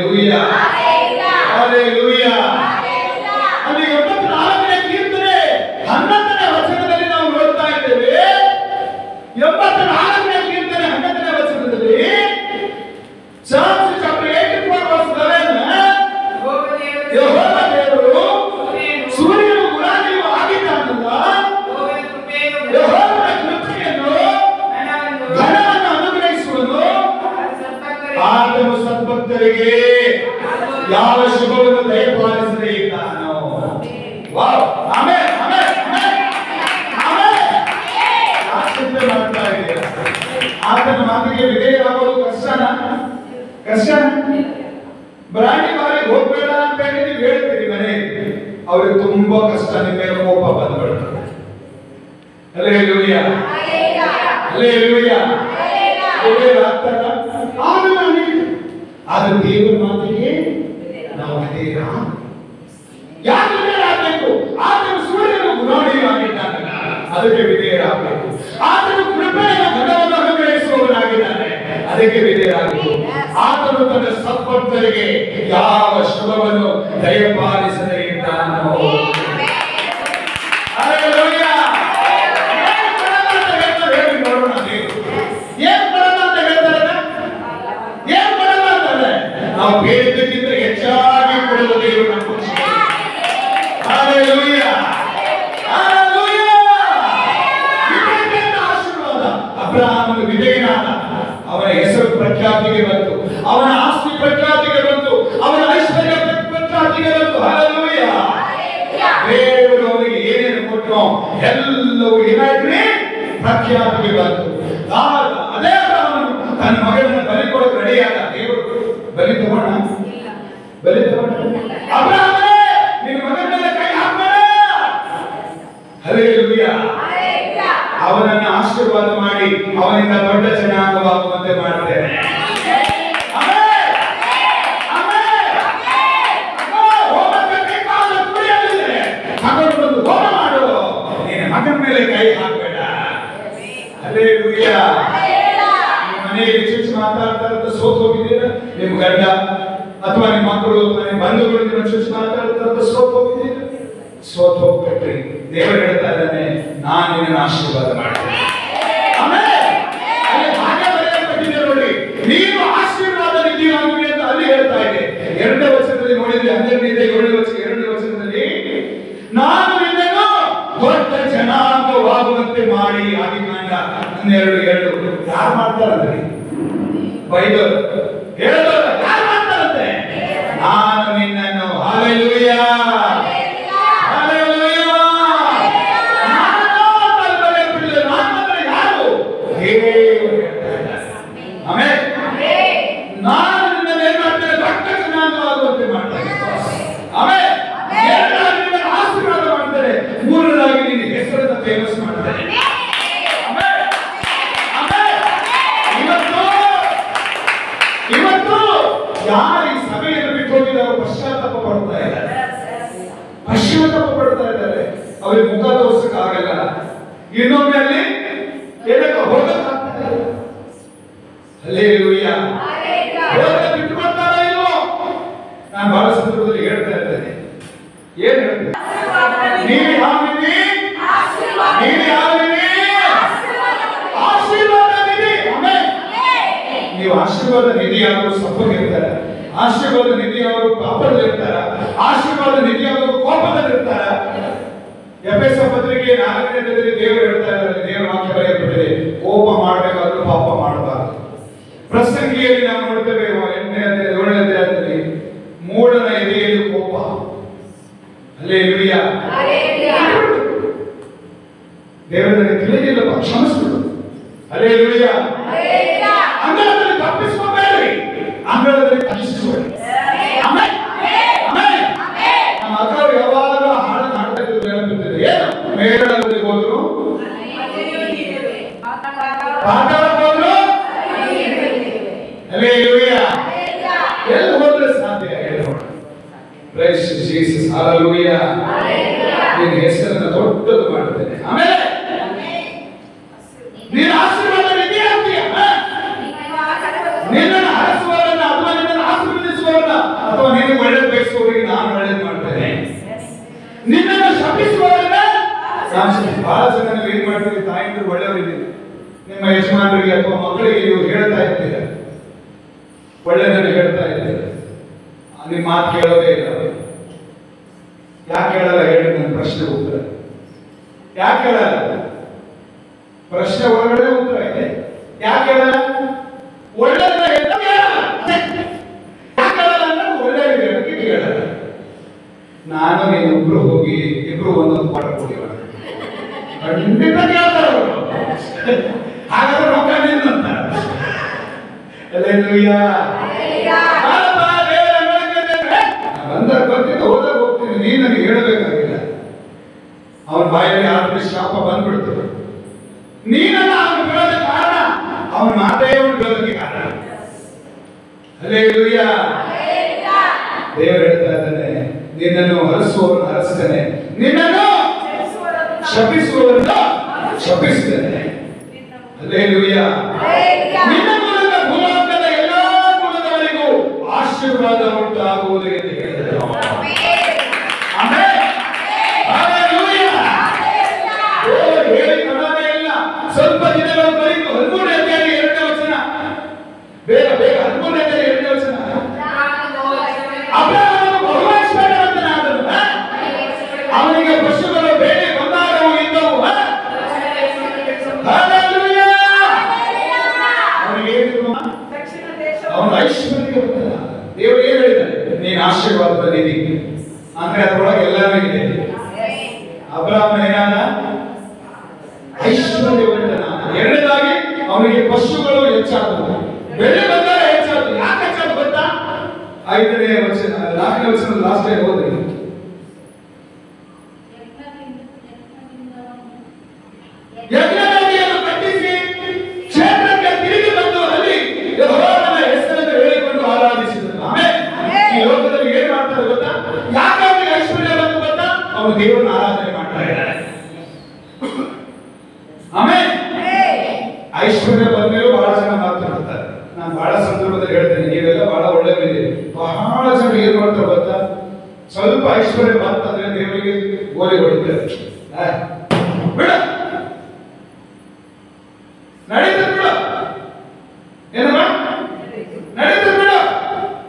Hallelujah. Hallelujah. ಅಲ್ಲಿ 84ನೇ ಕೀರ್ತನೆ 11ನೇ ವಚನದಲ್ಲಿ ನಾವು ನೋಡ್ತಾ ಇದ್ದೇವೆ. 84ನೇ ಕೀರ್ತನೆ 11ನೇ ವಚನದಲ್ಲಿ Psalms chapter 84 verse 11 ಯೆಹೋವ ದೇವರು ಸೂರ್ಯನು ಗುರಾಣಿಯು ಆಗಿದ್ದಾನಲ್ಲ, ಯೆಹೋವನ ಕೃಪೆಯನ್ನು ಘನವನ್ನು ಅನುಗ್ರಹಿಸುವನು, ಆತನು ಸದ್ಭಕ್ತರಿಗೆ ಯಾವ ಶುಭವನ್ನು ದಯಪಾಲಿಸದೇ ಇದ್ದಾನೋ. Wow, amen, amen, amen, amen. ಚಿಂತೆ ಮಾಡ್ತಾ ಇದ್ದೀರಾ? ಆತನ ಮಾತಿಗೆ ವಿಧೇಯರಾಗೋದು ಕಷ್ಟನಾ? ಬ್ರಾಂಡಿ ಬಾರಿಗೆ ಹೋಗ್ಬೇಡ ಅಂತ ಹೇಳಿ ನೀವು ಹೇಳ್ತೀರಿ ಮನೆಯಲ್ಲಿ, ಅವ್ರಿಗೆ ತುಂಬಾ ಕಷ್ಟ, ನಿಮ್ಮ ಮೇಲೆ ಕೋಪ ಬಂದ್ಬಿಡ್ತಾರೆ. Hallelujah, hallelujah. ಅದು ದೇವರ ಮಾತಿಗೆ ನಾವು ಯಾಕೆ ವಿಧೇಯರಾಗಬೇಕು? ಆತನು ಸೂರ್ಯನು ಗುರಾಣಿಯು ಆಗಿದ್ದಾನೆ, ಅದಕ್ಕೆ ವಿಧೇಯರಾಗಬೇಕು. ಆತನು ಕೃಪೆಯನ್ನು ಘನವನ್ನು ಅನುಗ್ರಹಿಸುವವನಾಗಿದ್ದಾನೆ, ಅದಕ್ಕೆ ವಿಧೇಯರಾಗಬೇಕು. ಆತನು ತನ್ನ ಸದ್ಭಕ್ತರಿಗೆ ಯಾವ ಶುಭವನ್ನು ದಯಪಾಲಿಸದೇ ಇದ್ದಾನೋ. ಹಲ್ಲೆಲೂಯಾ. ನಾವು ಬೇಡಿದ್ದಕ್ಕಿಂತ ಹೆಚ್ಚಾಗಿ ಕೊಡುವ ದೇವರು ನಮ್ಮ ಆಶೀರ್ವಾದ. ಅಬ್ರಹಾಮನು ವಿಧೇಯನಾದ, ಅವನ ಹೆಸರು ಪ್ರಖ್ಯಾತಿಗೆ ಬಂತು, ಅವನ ಆಸ್ತಿ ಪ್ರಖ್ಯಾತಿಗೆ ಬಂತು, ಅವನ ಐಶ್ವರ್ಯ ಪ್ರಖ್ಯಾತಿಗೆ ಬಂತು. ಹಲ್ಲೆಲೂಯಾ. ದೇವರು ಅವನಿಗೆ ಏನೇನು ಕೊಟ್ಟರು ಎಲ್ಲವೂ ಏನಾಯ್ತು? ಪ್ರಖ್ಯಾತಿಗೆ ಬಂತು. ಅದೇ ಅಬ್ರಹಾಮನು ತನ್ನ ಮಗನನ್ನು ಬಲಿ ಕೊಡಕ್ಕೆ ರೆಡಿಯಾದ. ದೇವರು ಬಲಿ ತಗೊಂಡ ಅಬ್ರಹಾಮನೇ, ನಿನ್ನ ಮಗನ ಮೇಲೆ ಕೈ ಹಾಕಬೇಡ. ಹಲ್ಲೆಲೂಯಾ. ಅವನನ್ನು ಆಶೀರ್ವಾದ ಮಾಡಿ ಅವನಿಂದ ದೊಡ್ಡ ಜನಾಂಗವಾಗುವಂತೆ ಮಾಡ್ತೇನೆ. ಹೋಮ ಮಾಡು, ನಿನ್ನ ಮಗನ ಮೇಲೆ ಕೈ ಹಾಕಬೇಡ. ಹಲ್ಲೆಲೂಯಾ. ಮನೆಯಲ್ಲಿ ಚುಚ್ಚು ಮಾತಾಡ್ತಾ ಸೋತು ಹೋಗಿದ್ದೀರ, ನಿಮ್ಮ ಗಂಡ ಅಥವಾ ನಿಮ್ಮ ಮಕ್ಕಳು ನಿಮ್ಮ ಬಂಧುಗಳು ನಿಮ್ಮ ಚುಚ್ಚು ಮಾತಾಡ್ತಾ ಸೋತು ಹೋಗಿದ್ದೀರ, ಸೋತು ಹೋಗ್ಬೇಡ್ರಿ. ದೇವರು ಹೇಳ್ತಾ ಇದ್ದಾನೆ, ನಾನು ನಿನ್ನ ಆಶೀರ್ವಾದ ಮಾಡ್ತೇನೆ. ಹಾಗೆ ಬರೆಯಲ್ಪಟ್ಟಿದೆ ನೋಡಿ, ನೀನು ಆಶೀರ್ವಾದ ನಿಧಿಯಾಗುವೆ ಅಂತ ಅಲ್ಲಿ ಹೇಳ್ತಾ ಇದೆ. 2ನೇ ವಚನದಲ್ಲಿ ನೋಡಿದ್ರೆ 12ನೇ ವಚನದಲ್ಲಿ ನಾನು ನಿನ್ನನ್ನು ದೊಡ್ಡ ಜನಾಂಗವಾಗುವಂತೆ ಮಾಡಿ ಆದಿಕಾಂಡ 12:2 ಯಾರು ಮಾಡ್ತಾರಂದ್ರೆ ಬೈಬಲ್ ಹೇಳಿದವರು ಯಾರು ಮಾಡ್ತಾರಂತೆ? ನಾನು ನಿನ್ನನ್ನು ಹಲ್ಲೆಲೂಯಾ ಹಲ್ಲೆಲೂಯಾ ಯಾರು? ಆಮೆನ್. ನಾನು ನಿನ್ನನ್ನು ಏನ್ ಮಾಡ್ತೇನೆ? ದೊಡ್ಡ ಜನಾಂಗವಾಗುವಂತೆ ಮಾಡ್ತೇನೆ. ಆಮೆನ್. ಆಶೀರ್ವಾದ ಮಾಡ್ತೇನೆ. ಮೂರನೇದಾಗಿ ನಿನ್ನ ಹೆಸರನ್ನು ಫೇಮಸ್ ಮಾಡ್ತೇನೆ. ಇವತ್ತು ಯಾರು ಈ ಸಭೆಯನ್ನು ಬಿಟ್ಟು ಹೋಗಿದ್ದಾರೋ ಪಶ್ಚಾತ್ತಾಪ ಪಡ್ತಾ ಇದ್ದಾರೆ. ಅವ್ರಿಗೆ ಮುಖ ತೋರ್ಸಕ್ ಆಗಲ್ಲ. ಇನ್ನೊಮ್ಮೆ ಅಲ್ಲಿ ಏನಕ್ಕೆ ಹೋಗಕ್ಕಾಗ್ತದೆ? ಹಲ್ಲೆಲೂಯಾ. ಬಿಟ್ಟು ಬರ್ತಾರ ಇಲ್ವೋ? ನಾನು ಬಹಳ ಸಂದರ್ಭದಲ್ಲಿ ಹೇಳ್ತಾ ಇದ್ದೇನೆ, ಏನ್ ಹೇಳ್ತೇನೆ? ನೀವು ಯಾವ ರೀತಿ ಆಶೀರ್ವಾದ ನಿಧಿ. ನೀವು ಆಶೀರ್ವಾದ ನಿಧಿಯಾದರೂ ಸಪ್ಪಗಿರ್ತಾರೆ, ಆಶೀರ್ವಾದ ನಿಧಿಯಾದರೂ ಪಾಪದಲ್ಲಿರ್ತಾರ, ಆಶೀರ್ವಾದ ನಿಧಿಯಾದರೂ ಕೋಪದಲ್ಲಿರ್ತಾರ. ಎಫೆಸ ಪತ್ರಿಕೆ 4ನೇ ಅಧ್ಯಾಯದಲ್ಲಿ ದೇವರು ಹೇಳ್ತಾ ಇದ್ದಾರೆ, ದೇವರ ವಾಕ್ಯ ಬರೆಯಲ್ಪಟ್ಟಿದೆ, ಕೋಪ ಮಾಡಬೇಕಾದ್ರೂ ಪಾಪ ಮಾಡಬಾರದು. ಪ್ರಸಂಗಿಯಲ್ಲಿ ನಾವು ನೋಡ್ತೇವೆ 8ನೇ ಅಧ್ಯಾಯ 7ನೇ ಅಧ್ಯಾಯದಲ್ಲಿ ಮೂಢನ ಎದೆಯಲ್ಲಿ ಕೋಪ. ಹಲ್ಲೆಲೂಯಾ. ದೇವರನ್ನು ತಿಳಿದಿಲ್ಲಪ್ಪ, ಕ್ಷಮಿಸ್ಬಿಡು. ಹಲ್ಲೆಲೂಯಾ. ಅಂಗಳದಲ್ಲಿ ತಪ್ಪಿಸ್ಕೋಬೇಡ್ರಿ, ಅಂಗಳದಲ್ಲಿ ತಪ್ಪಿಸ್ಕೋಬೇಡಿ. ಆಮೆನ್. ಆಮೆನ್. ನಮ್ಮ ಅಕ್ಕವ್ರು ಯಾವಾಗ ಹಾಡನ್ನು ಹಾಡ್ತಾ ಇದ್ರು ನೆನಪಿರ್ತದೆ. ಏನು ಮೇಳದಲ್ಲಿ ಹೋದ್ರು, ಪಾಠಕ್ಕೆ ಹೋದ್ರು, ಹಲ್ಲೆಲೂಯಾ. ಎಲ್ಲಿ ಹೋದ್ರೆ ಸಾಧ್ಯ? Price Jesus. ಹಲ್ಲೆಲೂಯಾ. ನಿನ್ನ ಹೆಸರನ್ನು ದೊಡ್ಡದು ಮಾಡ್ತೇನೆ. ಆಮೇಲೆ ನೀನು ಆಶೀರ್ವಾದ ನಿಧಿ ಆಗ್ತೀಯ. ನಿನ್ನನ್ನು ಹರಸುವವರನ್ನ ಅಥವಾ ನಿನ್ನನ್ನು ಆಶೀರ್ವದಿಸುವವರನ್ನ ಬಹಳ ಜನ ನೀವು ಏನ್ ಮಾಡ್ತೀರಿ, ತಾಯಂದಿರು ಒಳ್ಳೆಯವರಿದ್ದೀರಿ, ನಿಮ್ಮ ಯಜಮಾನರಿಗೆ ಅಥವಾ ಮಕ್ಕಳಿಗೆ ನೀವು ಹೇಳ್ತಾ ಇರ್ತೀರ, ಒಳ್ಳೆಯದನ್ನು ಹೇಳ್ತಾ ಇರ್ತೀರ, ನಿಮ್ಮ ಮಾತು ಕೇಳೋದೇ ಇಲ್ಲ. ಯಾಕೆ ಹೇಳಲ್ಲ ಹೇಳಿ? ನನ್ನ ಪ್ರಶ್ನೆ ಉತ್ತರ ಯಾಕೆ ಹೇಳಲ್ಲ? ಪ್ರಶ್ನೆ ಒಳಗಡೆ ಉತ್ತರ ಇದೆ. ಯಾಕೆ ಹೇಳಲ್ಲ? ಒಳ್ಳೆಯದನ್ನ ಒಳ್ಳೆಯ ಹೇಳಲ್ಲ. ನಾನು ನೀನು ಇಬ್ರು ಹೋಗಿ ಇಬ್ರು ಒಂದೊಂದು ಪಾಠ ಕೊಡಿವ, ಖಂಡಿತ ಕೇಳ್ತಾರೆ ಅವರು. ಹಾಗಾದ್ರೆ ರೊಕ್ಕ ನಿನ್ನಂತ ಬಂದಾಗ ಬರ್ತಿದ್ದ ಹೋದಾಗ ಹೋಗ್ತೀನಿ, ನೀನು ನನಗೆ ಹೇಳಬೇಕಾಗಿಲ್ಲ. ಅವನ ಬಾಯಲ್ಲಿ ಆದ್ರೆ ಶಾಪ ಬಂದ್ಬಿಡ್ತು. ನೀನಲ್ಲ ಅವನು ಬಿಡೋದಕ್ಕೆ ಕಾರಣ, ಅವನ ಮಾತೇ ಅವನು ಬಿಡೋದಕ್ಕೆ ಕಾರಣ. ಹಲ್ಲೆಲೂಯಾ. ದೇವರು ಹೇಳ್ತಾ ಇದ್ದಾನೆ, ನಿನ್ನನ್ನು ಹರಿಸುವವರನ್ನು ಹರಿಸ್ತೇನೆ, ನಿನ್ನನ್ನು ಶಪಿಸುವವರನ್ನು ಶಪಿಸ್ತೇನೆ. ಹಲ್ಲೆಲೂಯಾ. ನಿನ್ನ ಮೂಲಕ ಭೂಲೋಕದ ಎಲ್ಲಾ ಕುಲದವರಿಗೂ ಆಶೀರ್ವಾದ ಉಂಟಾಗುವುದು ಎಂದು ಹೇಳಿದರು. ಆಮೆನ್. ಹಲ್ಲೆಲೂಯಾ. ದೇವರು ಹೇಳಿ ಕೊಡೋದೇ ಇಲ್ಲ. ಸ್ವಲ್ಪ ದಿನಗಳು ಕಳೆದು 13ನೇ ಅಧ್ಯಾಯ 2ನೇ ವಚನ, ಬೇಗ ಬೇಗ 13ನೇ ಅಧ್ಯಾಯ 2ನೇ ವಚನ. ಅಬ್ರಹಾಮನು ಬಹುಐಶ್ವರ್ಯವಂತನಾದನು, ಅವನಿಗೆ ಪಶುಗಳು ಬೇರೆ ಬಂಗಾರವು ಇದ್ದವು. ಹಲ್ಲೆಲೂಯಾ. ಅವನಿಗೆ ಅವನು ಐಶ್ವರ್ಯವಂತನ. ದೇವರು ಏನು ಹೇಳಿದ್ದಾನೆ? ನೀನು ಆಶೀರ್ವಾದದ ನಿಧಿ ಅಂದ್ರೆ ಅದರೊಳಗೆ ಎಲ್ಲಾನು ಇದೆ. ಅಬ್ರಹಾಮನ ಏನಾದ? ಐಶ್ವರ್ಯವಂತನ. ಎರಡನೇದಾಗಿ ಅವನಿಗೆ ಪಶುಗಳು ಹೆಚ್ಚಾದವು, ಬೆಳೆ ಬಂಗಾರ ಹೆಚ್ಚಾದವು. ಯಾಕೆ ಹೆಚ್ಚಾದ ಗೊತ್ತಾ? 5ನೇ ವಚನ 4ನೇ ವಚನ ಲಾಸ್ಟ್ ಟೈಮ್ ಓದಿ. ಯಜ್ಞವೇದಿಯನ್ನು ಕಟ್ಟಿಸಿ ಕ್ಷೇತ್ರಕ್ಕೆ ತಿರುಗಿ ಬಂದು ಅಲ್ಲಿ ಯೆಹೋವನ ಹೆಸರನ್ನು ಹೇಳಿಕೊಂಡು ಆರಾಧಿಸಿದನು. ಆಮೇಲೆ ಈ ಲೋಕದಲ್ಲಿ ಏನ್ ಮಾಡ್ತಾರೆ ಗೊತ್ತಾ? ಯಾಕೆ ಅವನಿಗೆ ಐಶ್ವರ್ಯ ಬಂತು ಗೊತ್ತಾ? ಅವನು ದೇವರನ್ನ ಆರಾಧನೆ ಮಾಡ್ತಾ ಇದ್ದಾನೆ. ಆಮೇಲೆ ಐಶ್ವರ್ಯ ಬಂದ್ಮೇಲೂ ಬಹಳ ಜನ ಮಾತನಾಡ್ತಾರೆ. ನಾನು ಬಹಳ ಸಂದರ್ಭದಲ್ಲಿ ಹೇಳ್ತೇನೆ, ನೀವೆಲ್ಲ ಬಹಳ ಒಳ್ಳೆಯವಿದ್ದೀರಿ. ಬಹಳ ಜನ ಏನ್ ಮಾಡ್ತಾರೆ ಗೊತ್ತಾ? ಸ್ವಲ್ಪ ಐಶ್ವರ್ಯ ಬಂತಂದ್ರೆ ದೇವರಿಗೆ ಗೋಲಿ ಹೊಡಿತಾರೆ. ಬಿಡ ನಡೀತದೆ, ಬಿಡು ಏನಮ್ಮ ನಡೀತದೆ, ಬಿಡು.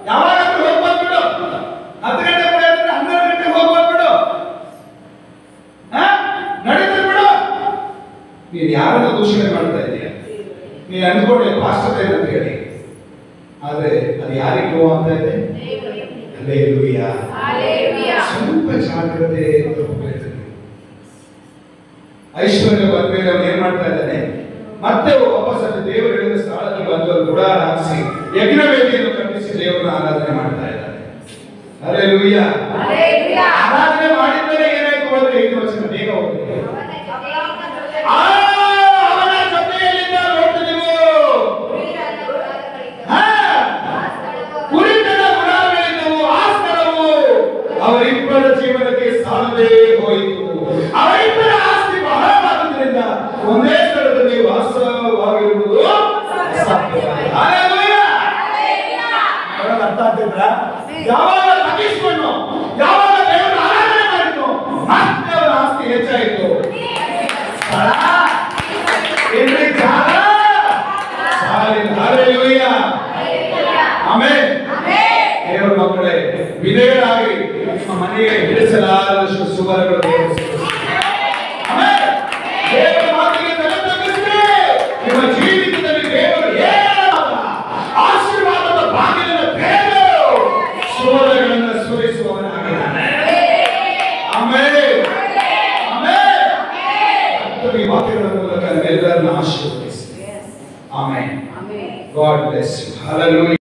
ಯಾವಾಗಾದ್ರೂ ಹೋಗ್ಬೋದು ಬಿಡು. 10 ಗಂಟೆ ಕೂಡ 12 ಗಂಟೆಗೆ ಹೋಗ್ಬೋದು ಬಿಡು. ನಡೀತದೆ, ಬಿಡು. ನೀನು ಯಾರನ್ನ ದೂಷಣೆ ಮಾಡ್ತಾ ಇದೀಯ? ನೀನು ಅನ್ಕೊಂಡೆ ಪಾಸ್ಟರ್ ಅಂತ ಹೇಳಿ, ಆದ್ರೆ ಅದು ಯಾರಿಗೆ ನೋವು ಅಂತ ಇದೆ? ಹಲ್ಲೆಲೂಯಾ. ಸ್ವಲ್ಪ ಜಾಗ್ರತೆ. ಐಶ್ವರ್ಯ ಬಂದ್ಮೇಲೆ ಅವನು ಏನ್ ಮಾಡ್ತಾ ಇದ್ದಾನೆ? ಮತ್ತೆ ವಾಪಸ್ ಅಲ್ಲಿ ದೇವರು ಹೇಳಿದ ಸ್ಥಳಕ್ಕೆ ಬಂದು ಗುಡಾರ ಹಾಕಿಸಿ ಯಜ್ಞವೇದಿಯನ್ನು ಕಟ್ಟಿಸಿ ದೇವರನ್ನ ಆರಾಧನೆ ಮಾಡ್ತಾ ಇದ್ದಾನೆ. ಹಲ್ಲೆಲೂಯಾ. ಆರಾಧನೆ ಮಾಡಿದ್ಮೇಲೆ ಏನಾಯ್ತು ಅಂದ್ರೆ 5ನೇ ವಚನ ಬೇಗ ಹೋಗ್ತದೆ. ಅವನ ಜೊತೆಯಲ್ಲಿದ್ದ ನೋಡ್ತಿದ್ದೀವಿ ಕುರಿತದ ಗುಡಾರಗಳಿದ್ದವು. ಆ ಸ್ಥಳವು ಅವರಿಬ್ಬರ ಜೀವನಕ್ಕೆ ಸಾಲದೇ ಹೋಯಿತು. ಅವರಿಬ್ಬರ ಆಸ್ತಿ ಬಹಳವಾಗುವುದರಿಂದ ಒಂದೇ ಸ್ಥಳದಲ್ಲಿ ವಾಸವಾಗಿರುವುದು ಸಾಧ್ಯ. ಹಲ್ಲೆಲೂಯಾ. ಅರ್ಥ ಆಗ್ತಿದ್ರಾ? ಯಾವಾಗ ತಗ್ಗಿಸಿಕೊಂಡು ಯಾವಾಗ ದೇವರ ಆರಾಧನೆ ಮಾಡಿದ್ರು ಮತ್ತೆ ಅವರ ಆಸ್ತಿ ಹೆಚ್ಚಾಯಿತು. ಹಲ್ಲೆಲೂಯಾ. ಆಮೆನ್. ದೇವರ ಮಕ್ಕಳೇ, ವಿಧೇಯರಾಗಿ ನಿಮ್ಮ ಮನೆಗೆ ಹಿಡಿಸಲಾರದಷ್ಟು ಸುಬರಗಳು ದೇವರ ಮಾತಿಗೆ ತಲೆ ತಗ್ಗಿಸಿ ನಿಮ್ಮ ಜೀವಿತದಲ್ಲಿ ದೇವರು ಏನಾದ ಆಶೀರ್ವಾದದ ಬಾಗಿಲನ್ನು ತೆರೆದು ಸುವರ್ಣಗಳನ್ನು ಸುರಿಸುವವನಾಗಿದ್ದಾನೆ. ಆಮೆನ್. ಆಮೆನ್. ಈ ವಾಕ್ಯಗಳ ಮೂಲಕ ಎಲ್ಲರನ್ನು ಆಶೀರ್ವದಿಸಿ. Amen. God bless you. Hallelujah.